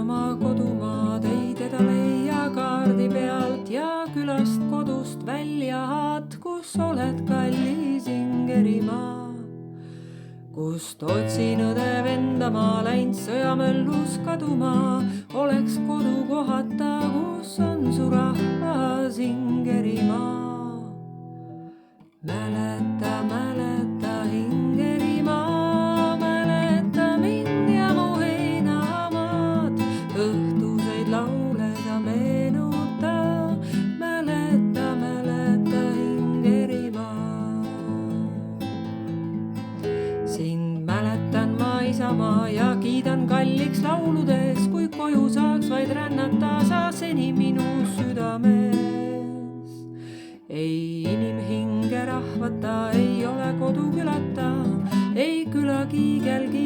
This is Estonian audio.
oma kodumaad, ei teda leia kaardi pealt ja külast kodust väljaad, kus oled kallis Ingerimaa. Kust otsin õde venda, ma läinud sõjamöllus kaduma, oleks kodukohata, kus on su rahvas Ingerimaa. Mäleta, mäleta Ingerimaa, mäleta mind ja mu heinamaad, õhtuseid laule sa meenuta, mäleta, mäleta Ingerimaa. Sind mäletan ma isamaa ja kiidan kalliks lauludes, kui koju saaks vaid rännata sa seni minu südames. Ei inimhinge rahvata, ei ole kodu külata, ei küla kiigelgi